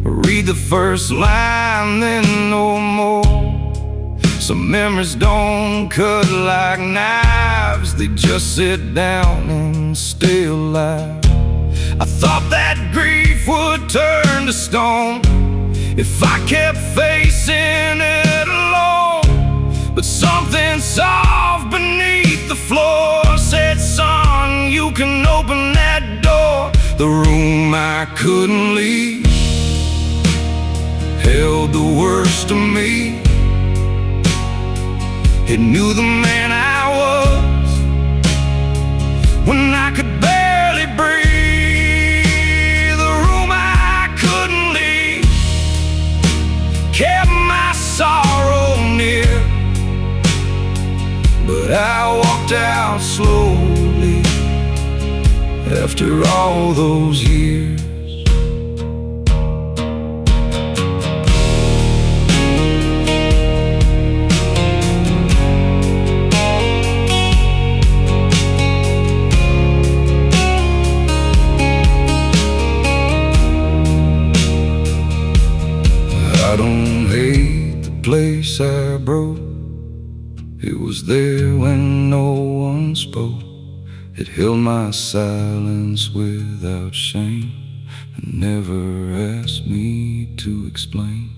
read the first line, then no more. Some memories don't cut like knives, they just sit down and stay alive. I thought that grief would turn to stone if I kept facing it alone. But something soft beneath the floor said, son, you can open that door. The room I couldn't leave held the worst of me. It knew the man I was when I could barely breathe. The room I couldn't leave kept my sorrow near, but I walked out slowly after all those years. I don't hate the place I broke. It was there when no one spoke. It held my silence without shame, and never asked me to explain.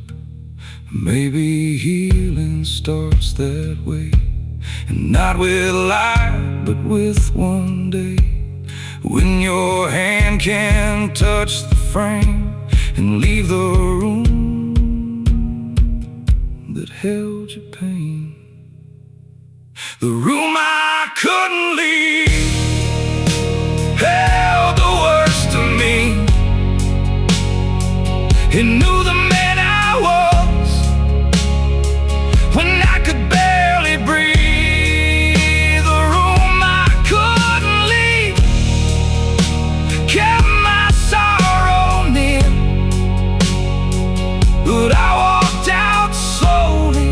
Maybe healing starts that way, and not with life, but with one day, when your hand can touch the frame and leave the room that held your pain. The room I couldn't leave held the worst of me. It knew the man I was when I could barely breathe. The room I couldn't leave kept my sorrow near, but I walked out slowly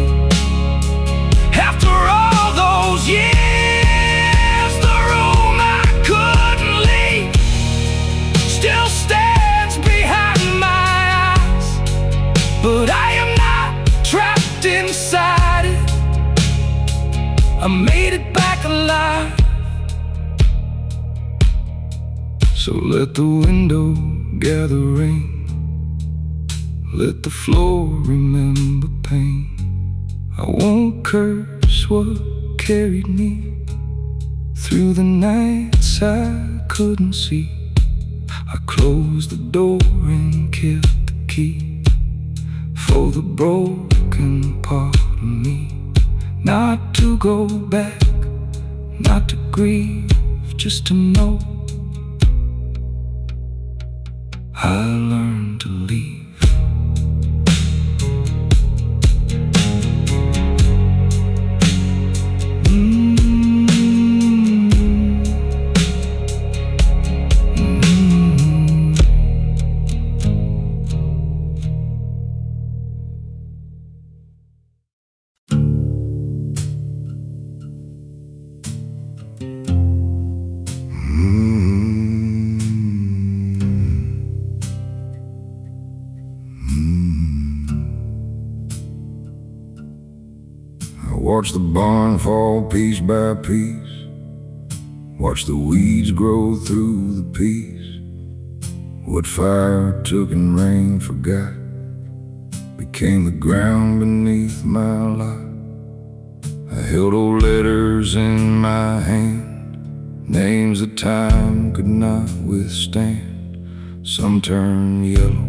after all those years. The room I couldn't leave still stands behind my eyes, but I am not trapped inside it. I made it back alive. So let the window gather rain, let the floor remember pain. I won't curse what carried me through the nights I couldn't see. I closed the door and kept the key for the broken part of me. Not to go back, not to grieve, just to know I learned to leave. Watch the barn fall piece by piece, watch the weeds grow through the peas. What fire took and rain forgot became the ground beneath my lot. I held old letters in my hand, names that time could not withstand. Some turned yellow,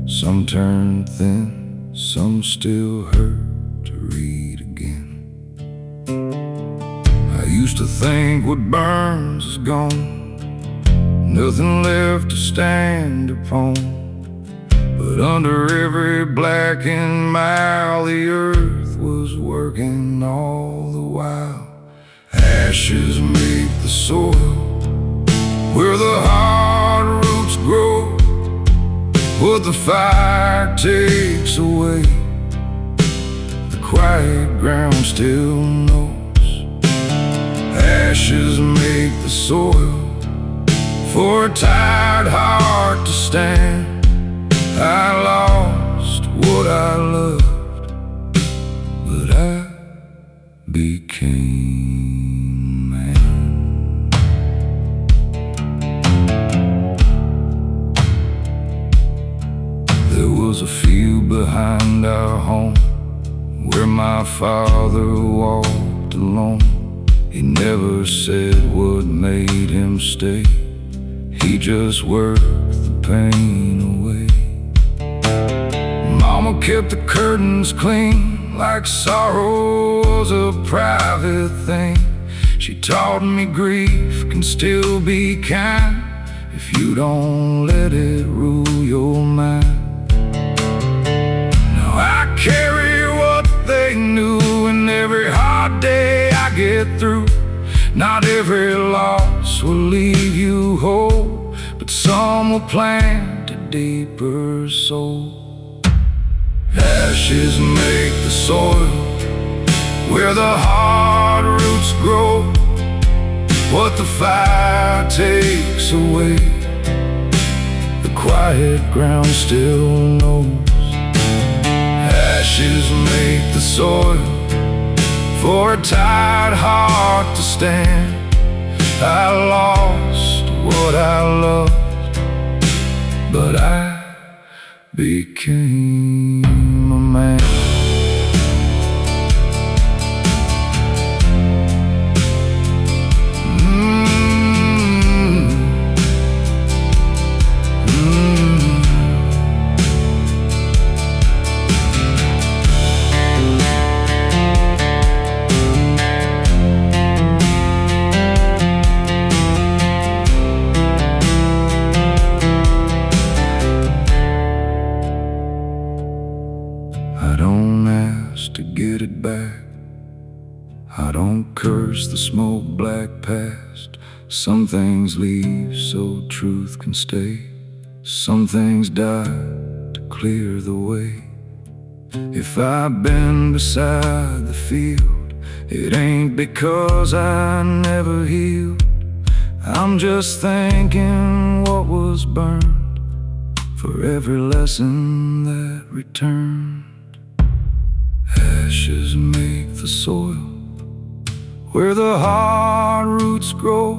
some turned thin, some still hurt to read again. I used to think what burns is gone, nothing left to stand upon. But under every blackened mile, the earth was working all the while. Ashes make the soil where the hard roots grow. What the fire takes away, the quiet ground still knows. Ashes make the soil for a tired heart to stand. I lost what I loved, but I became man. There was a field behind our home where my father walked alone. He never said what made him stay, he just worked the pain away. Mama kept the curtains clean, like sorrow was a private thing. She taught me grief can still be kind if you don't let it rule your mind. Now I carry what they knew, and every hard day I get through. Not every loss will leave you whole, but some will plant a deeper soul. Ashes make the soil where the hard roots grow. What the fire takes away, the quiet ground still knows. Ashes make the soil for a tired heart to stand. I lost what I loved, but I became a man. I don't ask to get it back. I don't curse the smoke black past. Some things leave so truth can stay. Some things die to clear the way. If I've been beside the field, it ain't because I never healed. I'm just thanking what was burned for every lesson that returned. Ashes make the soil where the hard roots grow.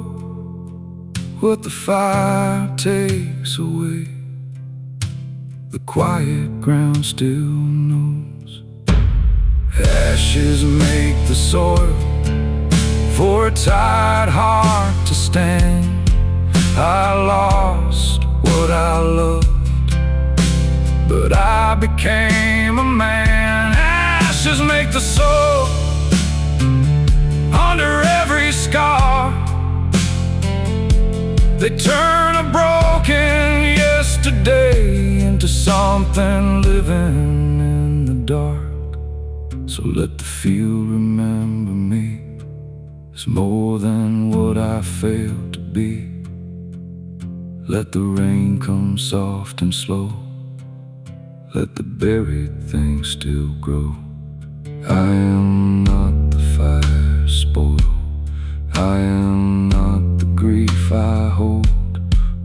What the fire takes away, the quiet ground still knows. Ashes make the soil for a tired heart to stand. I lost what I loved, but I became a man. Ashes make the soul under every scar. They turn a broken yesterday into something living in the dark. So let the field remember me as more than what I failed to be. Let the rain come soft and slow. Let the buried things still grow. I am not the fire spoil. I am not the grief I hold.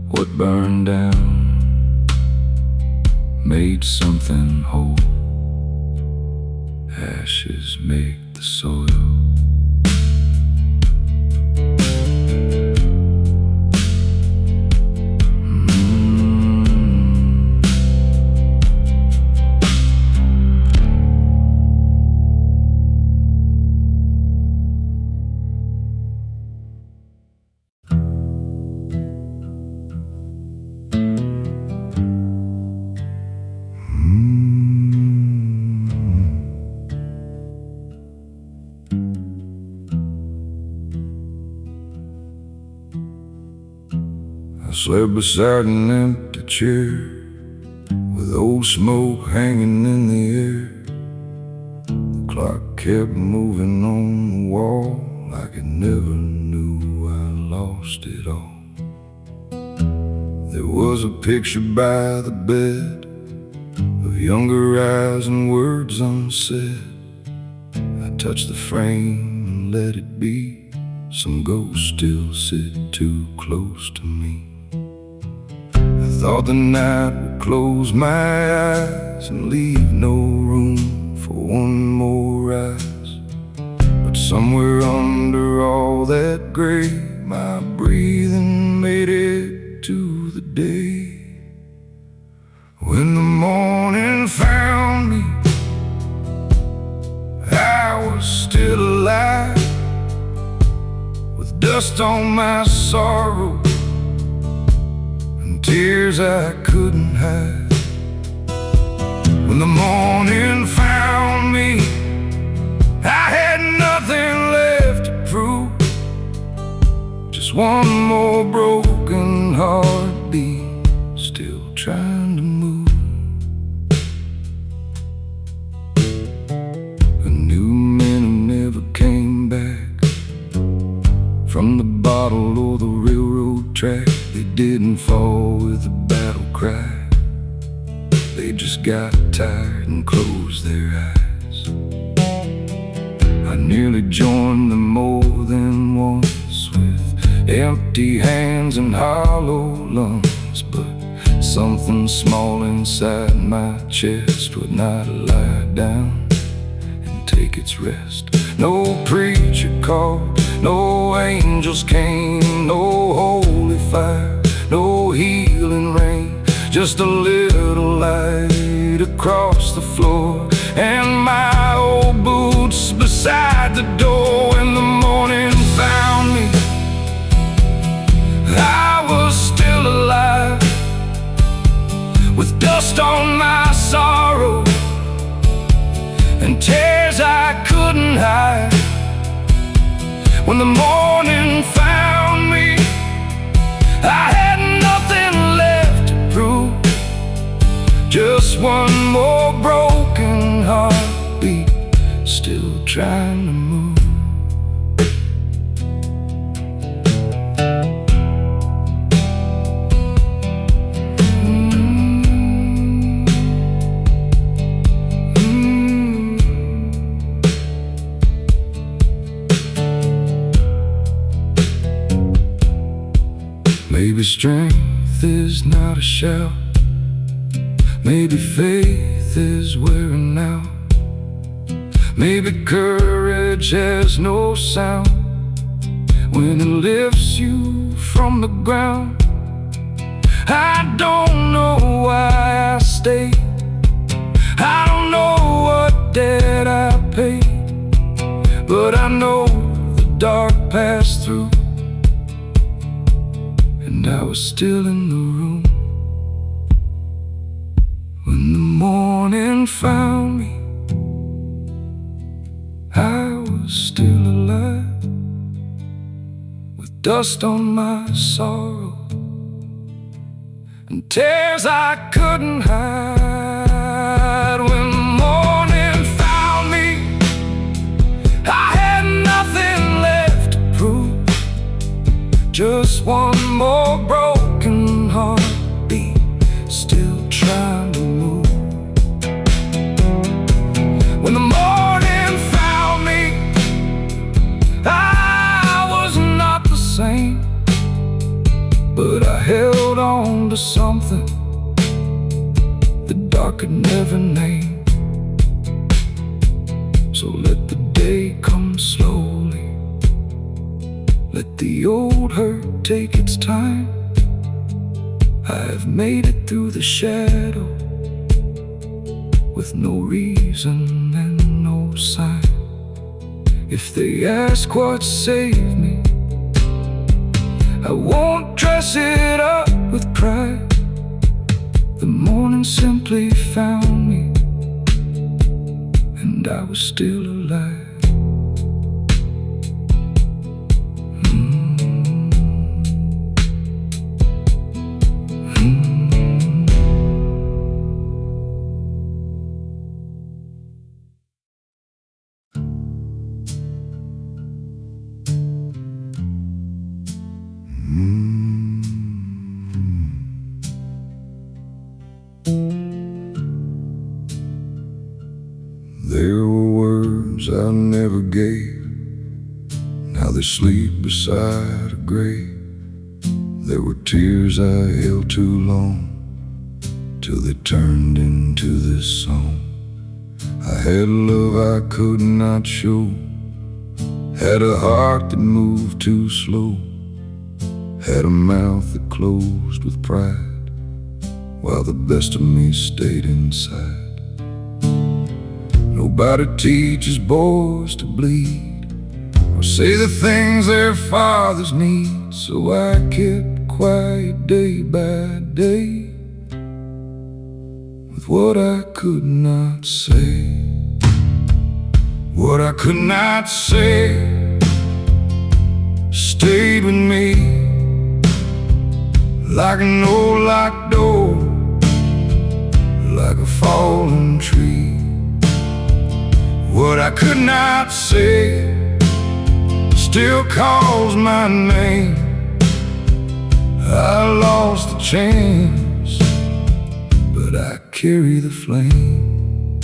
What burned down made something whole. Ashes make the soil. I slept beside an empty chair with old smoke hanging in the air. The clock kept moving on the wall like it never knew I lost it all. There was a picture by the bed of younger eyes and words unsaid. I touched the frame and let it be. Some ghosts still sit too close to me. I thought the night would close my eyes and leave no room for one more rise. But somewhere under all that gray, my breathing made it to the day. When the morning found me, I was still alive, with dust on my sorrow and tears I couldn't hide. When the morning found me, I had nothing left to prove, just one more broken heartbeat, still trying to move. A new man who never came back from the bottle or the railroad track. They didn't fall with a battle cry. They just got tired and closed their eyes. I nearly joined them more than once, with empty hands and hollow lungs, but something small inside my chest would not lie down and take its rest. No preacher called, no angels came, no holy fire, no healing rain, just a little light across the floor, and my old boots beside the door. When the morning found me, I was still alive, with dust on my sorrow and tears I couldn't hide. When the morning found me, I had nothing left to prove, just one more broken heartbeat, still trying to move. Maybe strength is not a shout, maybe faith is wearing out, maybe courage has no sound when it lifts you from the ground. I don't know why I stayed, I don't know what debt I paid, but I know the dark passed through, and I was still in the room. When the morning found me, I was still alive, with dust on my sorrow and tears I couldn't hide. When the morning found me, I had nothing left to prove, just one more broken heartbeat, still trying to move. When the morning found me, I was not the same, but I held on to something the dark could never name. So let the day come slowly, let the old hurt take its time. I've made it through the shadow with no reason and no sign. If they ask what saved me, I won't dress it up with pride. The morning simply found me, and I was still alive. There were words I never gave, now they sleep beside a grave. There were tears I held too long, till they turned into this song. I had love I could not show, had a heart that moved too slow, had a mouth that closed with pride, while the best of me stayed inside. Nobody teaches boys to bleed, or say the things their fathers need, so I kept quiet day by day, with what I could not say. What I could not say stayed with me, like an old locked door, like a fallen tree. What I could not say still calls my name. I lost lost the chance, but I carry the flame.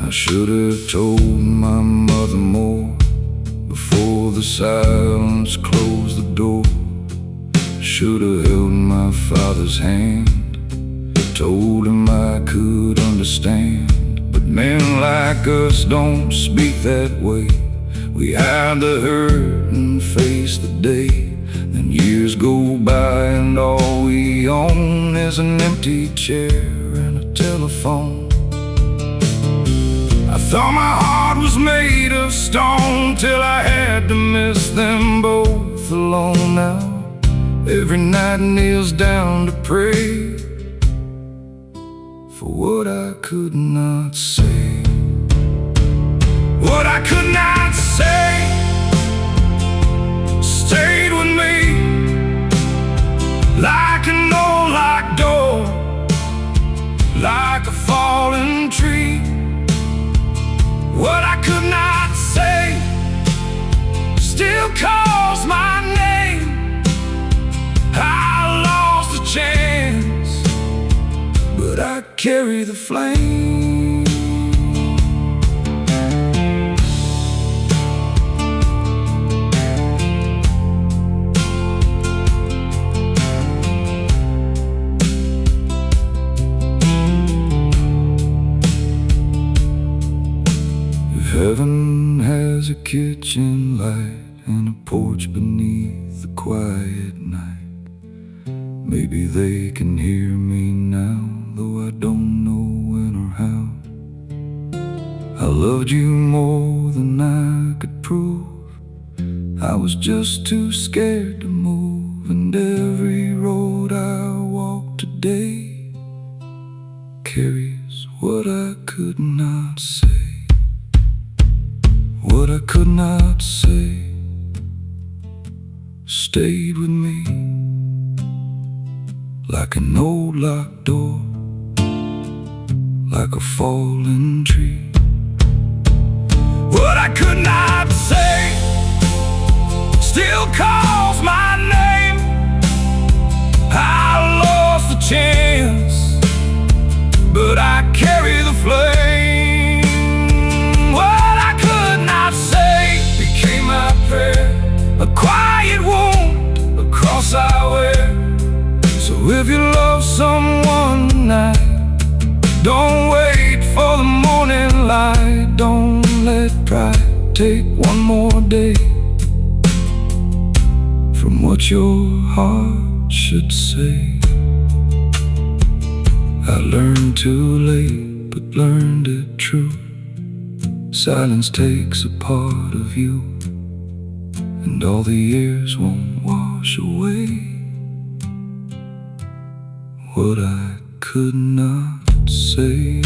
I should have told my mother more before the silence closed the door. Should have held my father's hand, told him I could understand. But men like us don't speak that way. We hide the hurt and face the day. Then years go by and all we own is an empty chair and a telephone. I thought my heart was made of stone till I had to miss them both alone. Now every night kneels down to pray for what I could not say. What I could not say stayed with me like an old locked door, like a fallen tree. What I could not say still calls my name. I lost the chance, but I carry the flame. Heaven has a kitchen light and a porch beneath the quiet night. Maybe they can hear me now, though I don't know when or how. I loved you more than I could prove. I was just too scared to move, and every road I walk today carries what I could not say. What I could not say stayed with me like an old locked door, like a fallen tree. What I could not say still calls my name. I lost the chance, but I carry the flame. A quiet wound, a cross I wear. So if you love someone tonight, don't wait for the morning light. Don't let pride take one more day from what your heart should say. I learned too late, but learned it true. Silence takes a part of you, and all the years won't wash away what I could not say.